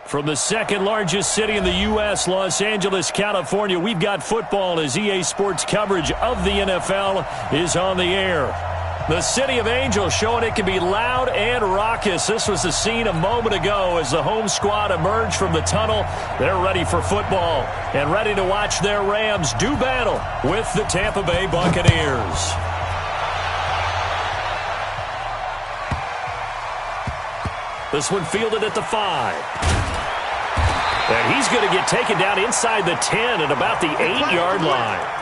From the second largest city in the U.S., Los Angeles, California, we've got football as EA Sports coverage of the NFL is on the air. The City of Angels showing it can be loud and raucous. This was the scene a moment ago as the home squad emerged from the tunnel. They're ready for football and ready to watch their Rams do battle with the Tampa Bay Buccaneers. This one fielded at the 5. And he's going to get taken down inside the 10 at about the 8-yard line.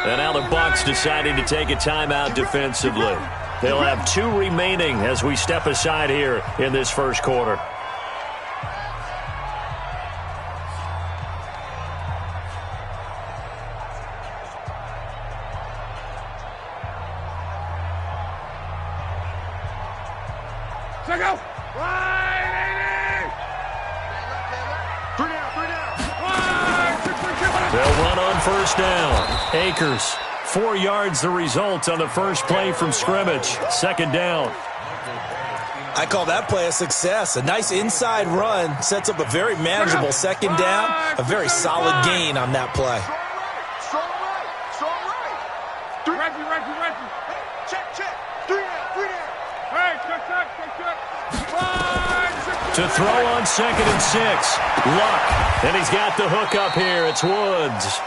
And now the Bucs deciding to take a timeout defensively. They'll have 2 remaining as we step aside here in this first quarter. Check out. They'll run on first down. Akers, 4 yards the result on the first play from scrimmage. Second down. I call that play a success. A nice inside run sets up a very manageable second down. A very solid gain on that play. Strong right. Reggie. Check. 3 down. Hey, check. To throw on 2nd and 6. Luck. And he's got the hook up here. It's Woods.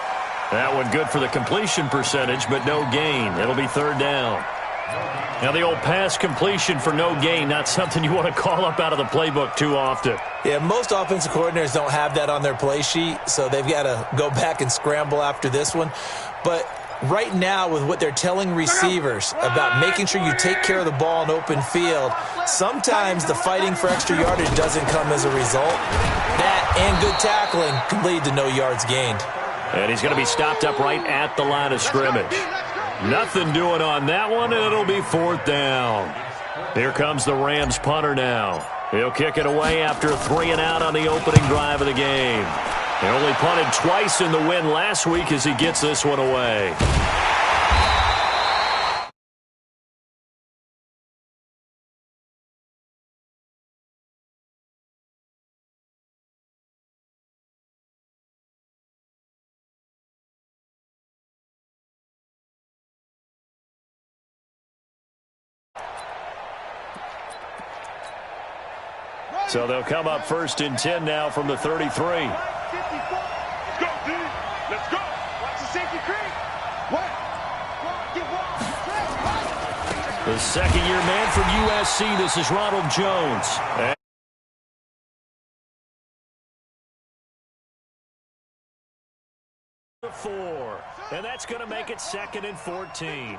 That one good for the completion percentage, but no gain. It'll be 3rd down. Now the old pass completion for no gain, not something you want to call up out of the playbook too often. Yeah, most offensive coordinators don't have that on their play sheet, so they've got to go back and scramble after this one. But right now, with what they're telling receivers about making sure you take care of the ball in open field, sometimes the fighting for extra yardage doesn't come as a result. That and good tackling can lead to no yards gained. And he's going to be stopped up right at the line of scrimmage. Nothing doing on that one, and it'll be 4th down. Here comes the Rams punter now. He'll kick it away after a 3 and out on the opening drive of the game. He only punted twice in the win last week as he gets this one away. So they'll come up 1st and 10 now from the 33. Let's go, D. Let's go. Watch the safety creep. The second-year man from USC, this is Ronald Jones. And 4. And that's going to make it 2nd and 14.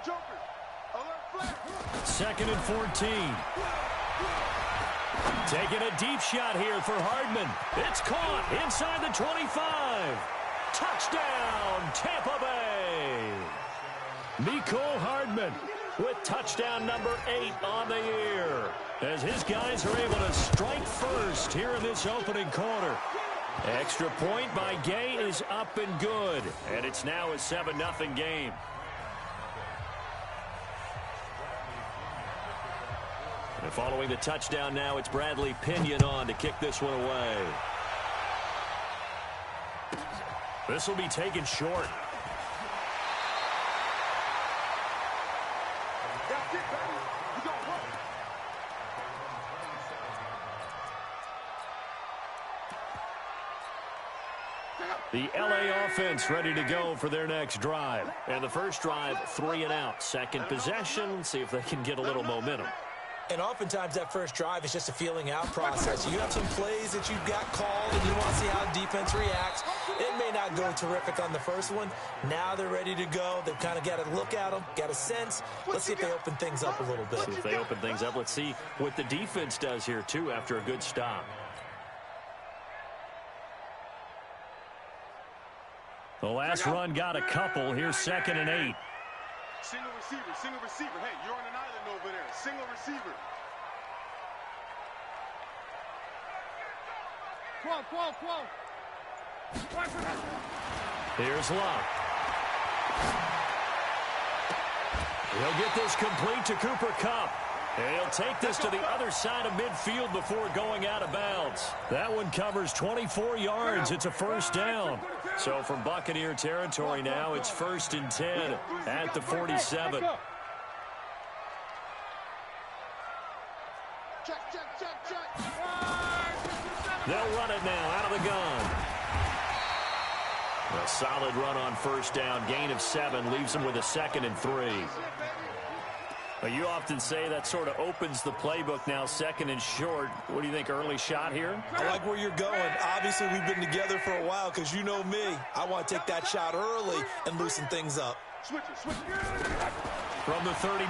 Joker. Alert flag. 2nd and 14. Taking a deep shot here for Hardman. It's caught inside the 25. Touchdown, Tampa Bay. Mecole Hardman with touchdown number 8 on the year, as his guys are able to strike first here in this opening quarter. Extra point by Gay is up and good, and it's now a 7-0 game. And following the touchdown now, it's Bradley Pinion on to kick this one away. This will be taken short. The LA offense ready to go for their next drive. And the first drive, 3 and out. Second possession, see if they can get a little momentum. And oftentimes that first drive is just a feeling out process. You have some plays that you've got called and you want to see how defense reacts. It may not go terrific on the first one. Now they're ready to go. They've kind of got to look at them, got a sense. Let's see if they open things up a little bit. See if they open things up. Let's see what the defense does here, too, after a good stop. The last run got a couple. Here's 2nd and 8. Single receiver, single receiver. Hey, you're on an island over there. Single receiver. 12. Here's Luck. He'll get this complete to Cooper Kupp. And he'll take this to the other side of midfield before going out of bounds. That one covers 24 yards. It's a first down. So from Buccaneer territory now, it's 1st and 10 at the 47. Check. They'll run it now out of the gun. A solid run on first down. Gain of 7 leaves them with a 2nd and 3. You often say that sort of opens the playbook now, 2nd and short. What do you think, early shot here? I like where you're going. Obviously, we've been together for a while because you know me. I want to take that shot early and loosen things up. Switch it. From the 39,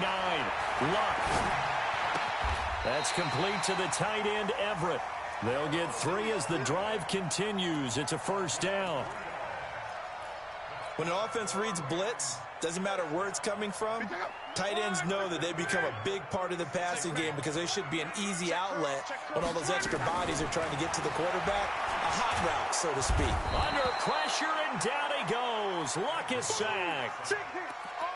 Luck. That's complete to the tight end, Everett. They'll get 3 as the drive continues. It's a first down. When an offense reads blitz, doesn't matter where it's coming from, tight ends know that they become a big part of the passing game because they should be an easy outlet when all those extra bodies are trying to get to the quarterback. A hot route, so to speak. Under pressure, and down he goes. Luck is sacked.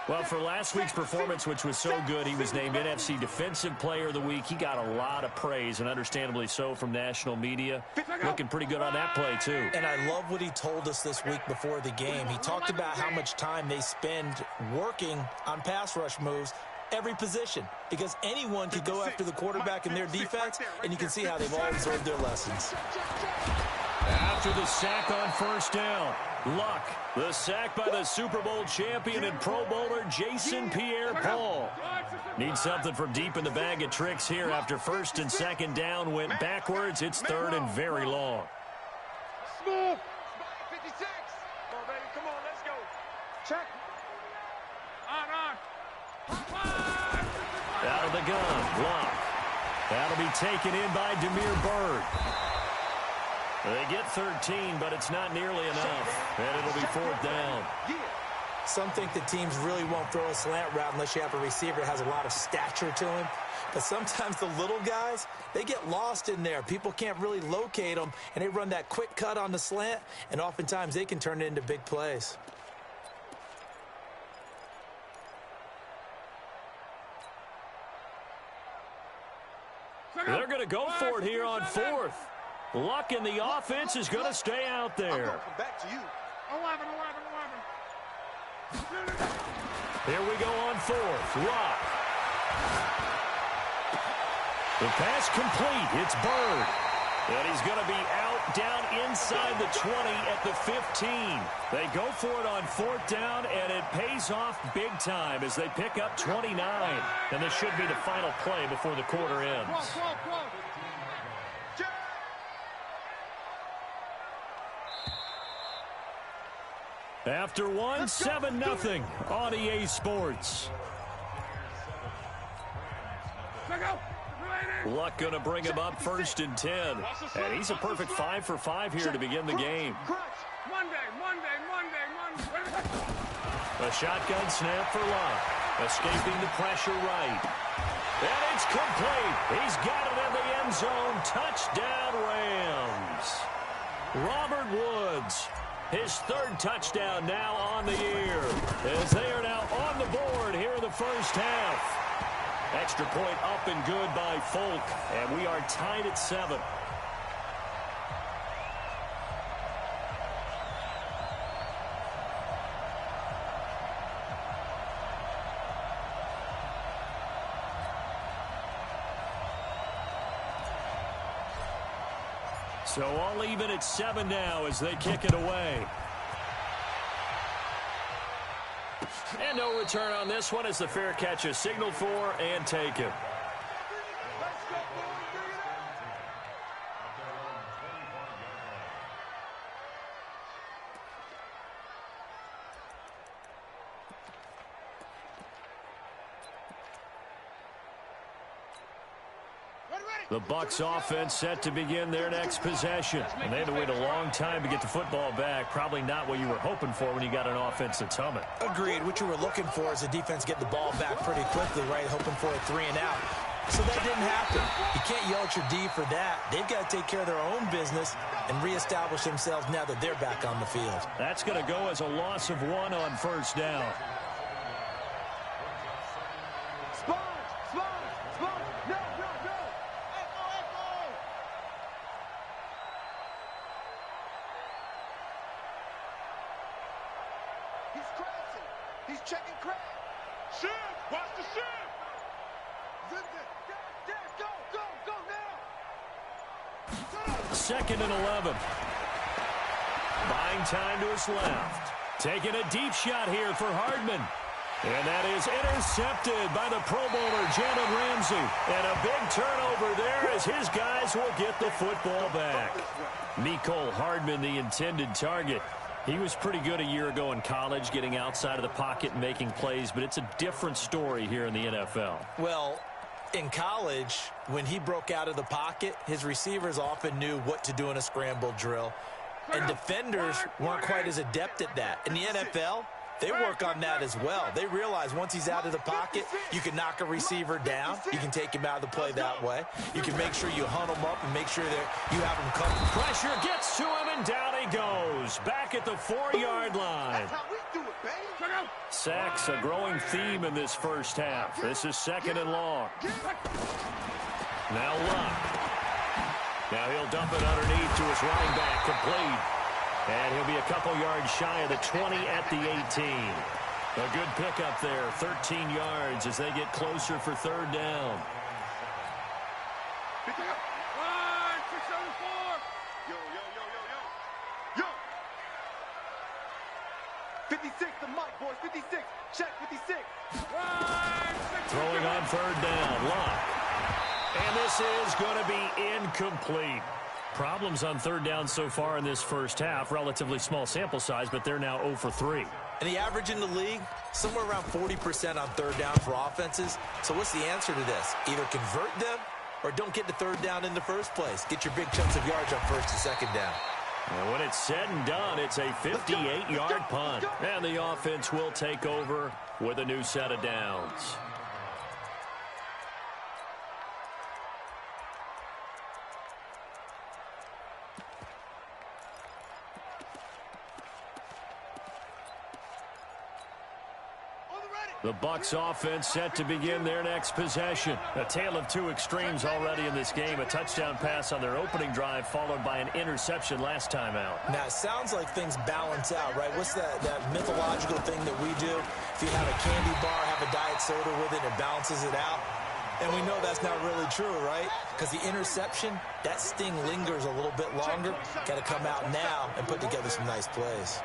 Well, for last week's performance, which was so good, he was named NFC Defensive Player of the Week. He got a lot of praise, and understandably so, from national media. Looking pretty good on that play, too. And I love what he told us this week before the game. He talked about how much time they spend working on pass rush moves, every position, because anyone could go after the quarterback in their defense, and you can see how they've all absorbed their lessons. After the sack on first down, Luck, the sack by the Super Bowl champion and Pro Bowler Jason Pierre-Paul. Needs something from deep in the bag of tricks here after 1st and 2nd down went backwards. It's 3rd and very long. Smooth. 56. Come on, baby. Come on, let's go. Check. On. Out of the gun, Luck. That'll be taken in by Damiere Byrd. They get 13, but it's not nearly enough. And it'll be 4th down. Some think that teams really won't throw a slant route unless you have a receiver that has a lot of stature to him. But sometimes the little guys, they get lost in there. People can't really locate them, and they run that quick cut on the slant, and oftentimes they can turn it into big plays. They're going to go for it here on 4th. Luck in the offense is going to stay out there. Back to you. 11. Here we go on 4th. Luck. The pass complete. It's Byrd. And he's going to be out down inside the 20 at the 15. They go for it on 4th down, and it pays off big time as they pick up 29. And this should be the final play before the quarter ends. After one, 7-0 on EA Sports. Luck going to bring him up 1st and 10. And he's a perfect 5 for 5 here to begin the game. Monday. A shotgun snap for Luck. Escaping the pressure right. And it's complete. He's got it in the end zone. Touchdown, Rams. Robert Woods. His 3rd touchdown now on the year, as they are now on the board here in the first half. Extra point up and good by Folk, and we are tied at 7. So all even at 7 now as they kick it away. And no return on this one as the fair catch is signaled for and taken. The Bucs offense set to begin their next possession. And they had to wait a long time to get the football back. Probably not what you were hoping for when you got an offense that's humming. Agreed. What you were looking for is the defense get the ball back pretty quickly, right? Hoping for a 3 and out. So that didn't happen. You can't yell at your D for that. They've got to take care of their own business and reestablish themselves now that they're back on the field. That's going to go as a loss of 1 on first down. He's checking crack. Shift! Watch the shift! Go now! 2nd and 11. Buying time to his left. Taking a deep shot here for Hardman. And that is intercepted by the Pro Bowler, Jalen Ramsey. And a big turnover there as his guys will get the football back. Mecole Hardman, the intended target. He was pretty good a year ago in college, getting outside of the pocket and making plays, but it's a different story here in the NFL. Well, in college, when he broke out of the pocket, his receivers often knew what to do in a scramble drill, and defenders weren't quite as adept at that. In the NFL, they work on that as well. They realize once he's out of the pocket, you can knock a receiver down. You can take him out of the play that way. You can make sure you hunt him up and make sure that you have him covered. Pressure gets to him, and down he goes. Back at the 4-yard line. Sacks, a growing theme in this first half. This is 2nd and long. Now Luck. Now he'll dump it underneath to his running back, complete. And he'll be a couple yards shy of the 20 at the 18. A good pickup there, 13 yards as they get closer for 3rd down. Pick it up. 674. Yo. 56, the mic, boys. 56. Check 56. Throwing on 3rd down, Luck. And this is going to be incomplete. Problems on 3rd down so far in this first half. Relatively small sample size, but they're now 0 for 3. And the average in the league, somewhere around 40% on 3rd down for offenses. So what's the answer to this? Either convert them or don't get to 3rd down in the first place. Get your big chunks of yards on 1st and 2nd down. And when it's said and done, it's a 58-yard punt. And the offense will take over with a new set of downs. The Bucs offense set to begin their next possession. A tale of 2 extremes already in this game. A touchdown pass on their opening drive, followed by an interception last time out. Now, it sounds like things balance out, right? What's that mythological thing that we do? If you have a candy bar, have a diet soda with it, it balances it out. And we know that's not really true, right? Because the interception, that sting lingers a little bit longer. Got to come out now and put together some nice plays.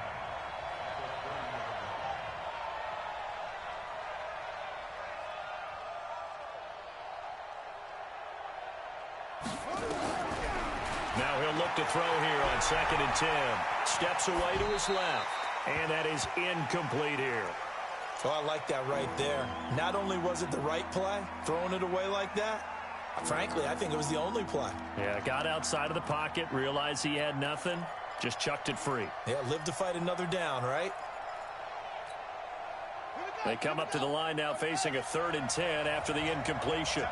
Now he'll look to throw here on 2nd and 10. Steps away to his left. And that is incomplete here. Well, I like that right there. Not only was it the right play, throwing it away like that, frankly, I think it was the only play. Yeah, got outside of the pocket, realized he had nothing, just chucked it free. Yeah, live to fight another down, right? They come up to the line now facing a 3rd and 10 after the incompletion.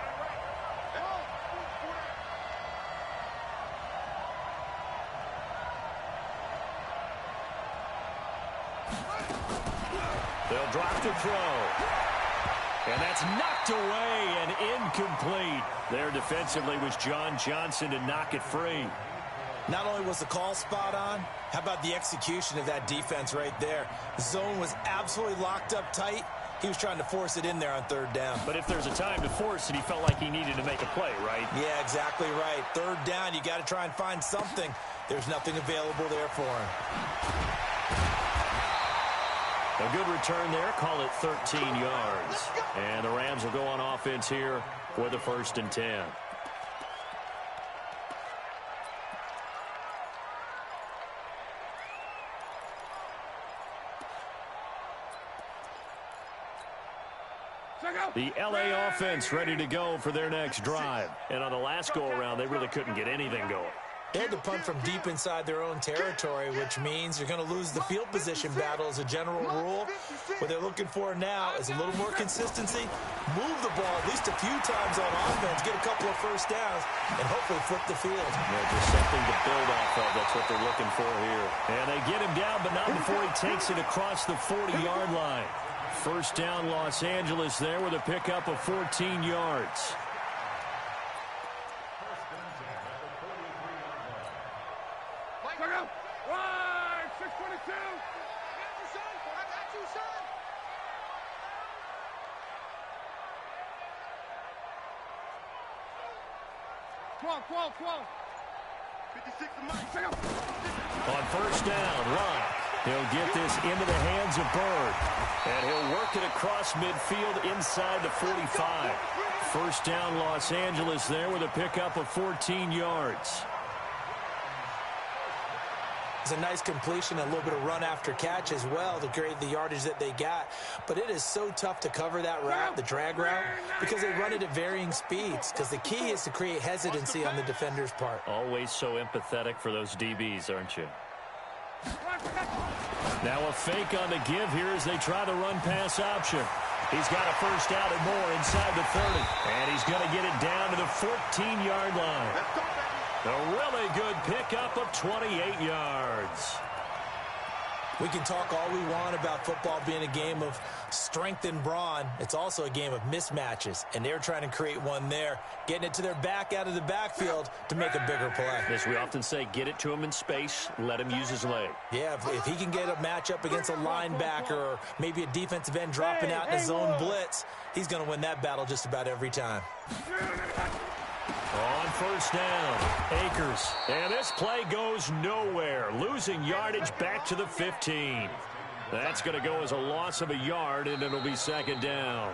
They'll drop to throw. And that's knocked away and incomplete. There defensively was John Johnson to knock it free. Not only was the call spot on, how about the execution of that defense right there? The zone was absolutely locked up tight. He was trying to force it in there on 3rd down. But if there's a time to force it, he felt like he needed to make a play, right? Yeah, exactly right. 3rd down, you got to try and find something. There's nothing available there for him. A good return there. Call it 13 yards. And the Rams will go on offense here for the 1st and 10. The LA offense ready to go for their next drive. And on the last go-around, they really couldn't get anything going. They had to punt from deep inside their own territory, which means you're going to lose the field position battle as a general rule. What they're looking for now is a little more consistency, move the ball at least a few times on offense, get a couple of first downs, and hopefully flip the field. Yeah, just something to build off of. That's what they're looking for here. And they get him down, but not before he takes it across the 40-yard line. First down, Los Angeles there with a pickup of 14 yards. Right, 622. I got you, son. Twelve. 56 to Mike. On first down, Locke. He'll get this into the hands of Bird. And he'll work it across midfield inside the 45. First down, Los Angeles there with a pickup of 14 yards. It's a nice completion, a little bit of run after catch as well to create the yardage that they got. But it is so tough to cover that route, the drag route, because they run it at varying speeds. Because the key is to create hesitancy on the defender's part. Always so empathetic for those DBs, aren't you? Now a fake on the give here as they try the run-pass option. He's got a first down and more inside the 30. And he's going to get it down to the 14-yard line. A really good pickup of 28 yards. We can talk all we want about football being a game of strength and brawn. It's also a game of mismatches, and they're trying to create one there, getting it to their back out of the backfield to make a bigger play. As we often say, get it to him in space, let him use his leg. Yeah, if he can get a matchup against a linebacker or maybe a defensive end dropping out in a zone blitz, he's going to win that battle just about every time. On first down, Akers. And this play goes nowhere. Losing yardage back to the 15. That's going to go as a loss of a yard, and it'll be second down.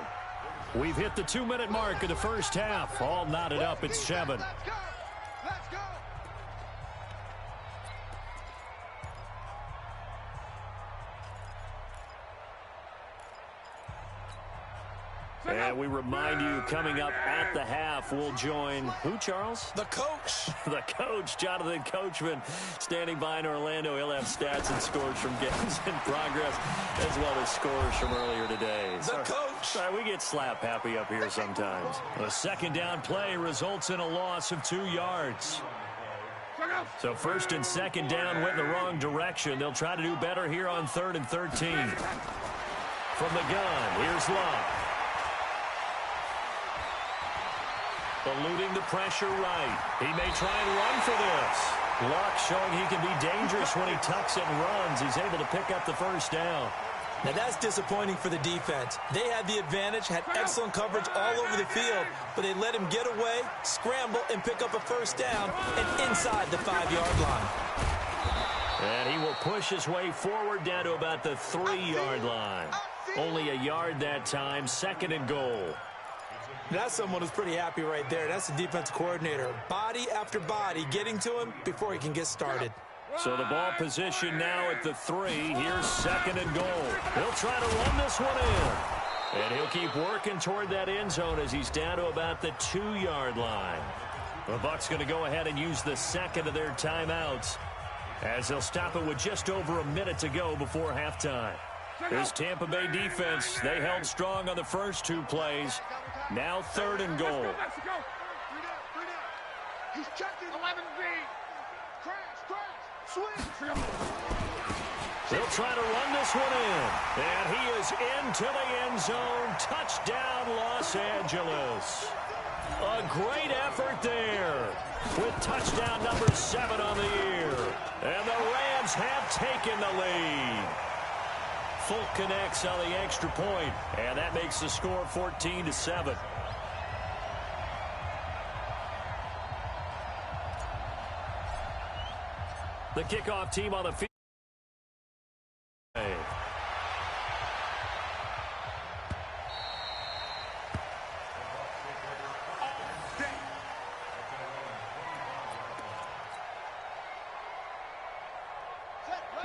We've hit the 2-minute mark of the first half. All knotted up at 7. Let's go. And we remind you, coming up at the half, we'll join who, Charles? The coach. The coach, Jonathan Coachman, standing by in Orlando. He'll have stats and scores from games in progress, as well as scores from earlier today. The coach. Sorry, we get slap happy up here sometimes. A second down play results in a loss of 2 yards. So first and second down went in the wrong direction. They'll try to do better here on 3rd and 13. From the gun, here's Locke. Eluding the pressure right. He may try and run for this. Locke showing he can be dangerous when he tucks it and runs. He's able to pick up the first down. Now that's disappointing for the defense. They had the advantage, had excellent coverage all over the field, but they let him get away, scramble, and pick up a first down and inside the 5-yard line. And he will push his way forward down to about the 3-yard line. Only a yard that time, 2nd and goal. That's someone who's pretty happy right there. That's the defense coordinator. Body after body getting to him before he can get started. So the ball position now at the 3. Here's 2nd and goal. He'll try to run this one in. And he'll keep working toward that end zone as he's down to about the 2-yard line. The Bucs going to go ahead and use the second of their timeouts as they'll stop it with just over a minute to go before halftime. Here's Tampa Bay defense. They held strong on the first 2 plays. Now 3rd and goal. Let's go. 3 down. He's checking. 11B. Crash. Swing. They'll try to run this one in. And he is into the end zone. Touchdown, Los Angeles. A great effort there with touchdown number 7 on the year. And the Rams have taken the lead. Fulk connects on the extra point, and that makes the score 14-7. The kickoff team on the field.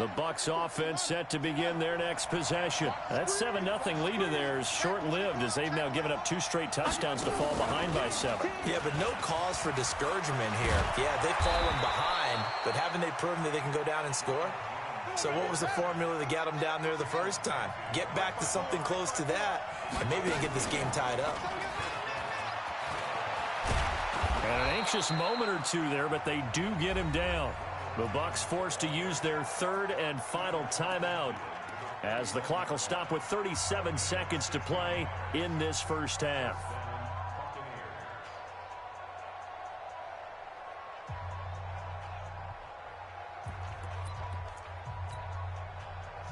The Bucs offense set to begin their next possession. That 7-0 lead of theirs short-lived as they've now given up 2 straight touchdowns to fall behind by 7. Yeah, but no cause for discouragement here. Yeah, they've fallen behind, but haven't they proven that they can go down and score? So what was the formula that got them down there the first time? Get back to something close to that, and maybe they get this game tied up. And an anxious moment or two there, but they do get him down. The Bucs forced to use their 3rd and final timeout as the clock will stop with 37 seconds to play in this first half.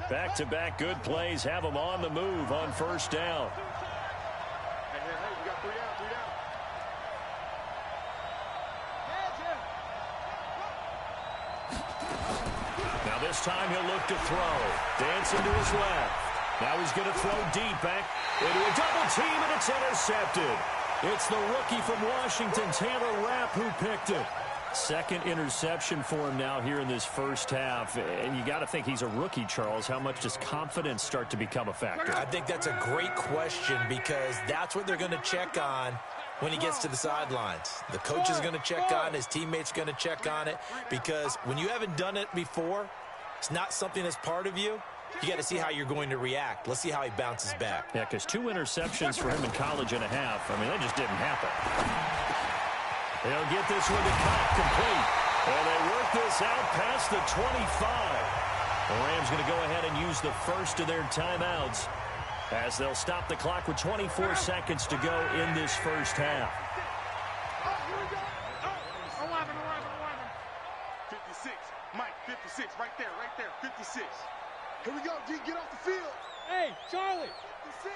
Back-to-back good plays have them on the move on first down. Hey, you got 3 down, 3 down. Now this time he'll look to throw. Dancing to his left. Now he's going to throw deep back into a double team, and it's intercepted. It's the rookie from Washington, Taylor Rapp, who picked it. 2nd interception for him now here in this first half. And you got to think he's a rookie, Charles. How much does confidence start to become a factor? I think that's a great question because that's what they're going to check on when he gets to the sidelines. The coach is going to check on, his teammates are going to check on it, because when you haven't done it before, it's not something that's part of you. You got to see how you're going to react. Let's see how he bounces back. Yeah, because 2 interceptions for him in college and a half. I mean, that just didn't happen. They'll get this one to Cobb, complete. And they work this out past the 25. The Rams going to go ahead and use the first of their timeouts as they'll stop the clock with 24 seconds to go in this first half. 56, Mike, 56, right there, 56. Here we go, G, get off the field. Hey, Charlie. 56.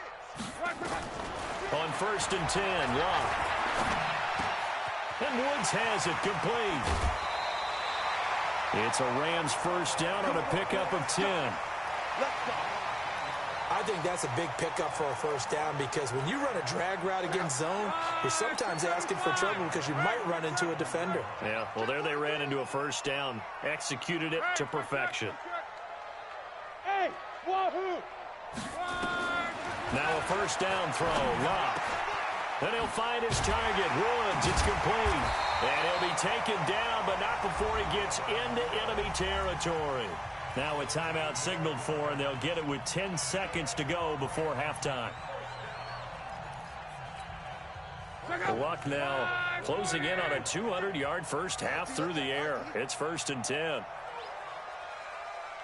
On 1st and 10, Locke. And Woods has it complete. It's a Rams first down on a pickup of 10. I think that's a big pickup for a first down because when you run a drag route against zone, you're sometimes asking for trouble because you might run into a defender. Yeah, well, there they ran into a first down. Executed it to perfection. Hey, wahoo! Now a first down throw. Locke. Then he'll find his target. Woods, it's complete. And he'll be taken down, but not before he gets into enemy territory. Now a timeout signaled for, and they'll get it with 10 seconds to go before halftime. Luck now closing in on a 200-yard first half through the air. It's 1st and 10.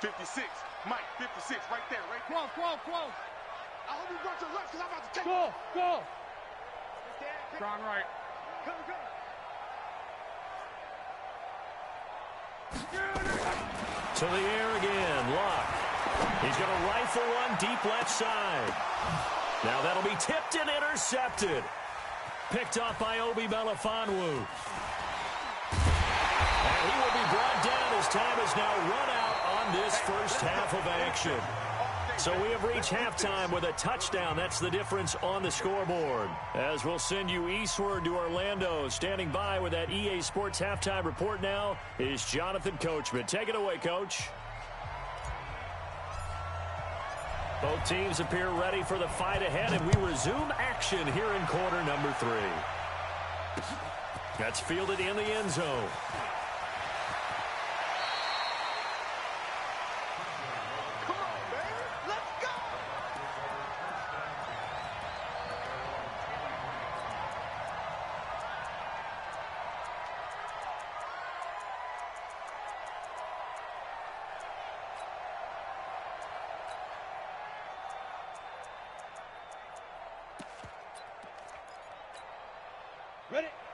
56, Mike, 56, right there, right there. Close. I hope you brought your left because I'm about to take it. Go. Strong right. Come. To the air again, Locke. He's going to rifle one deep left side. Now that'll be tipped and intercepted. Picked off by Obi Melifonwu. And he will be brought down as time is now run out on this first half of action. So we have reached halftime with a touchdown. That's the difference on the scoreboard. As we'll send you eastward to Orlando. Standing by with that EA Sports halftime report now is Jonathan Coachman. Take it away, Coach. Both teams appear ready for the fight ahead, and we resume action here in quarter number 3. That's fielded in the end zone.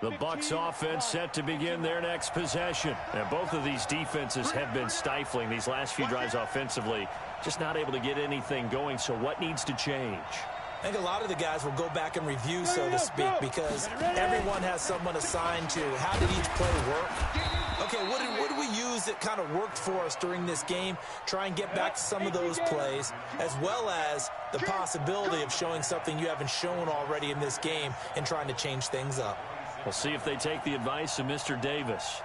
The Bucs offense set to begin their next possession. And both of these defenses have been stifling these last few drives offensively. Just not able to get anything going. So what needs to change? I think a lot of the guys will go back and review, so to speak, because everyone has someone assigned to how did each play work. Okay, what did we use that kind of worked for us during this game? Try and get back to some of those plays, as well as the possibility of showing something you haven't shown already in this game and trying to change things up. We'll see if they take the advice of Mr. Davis.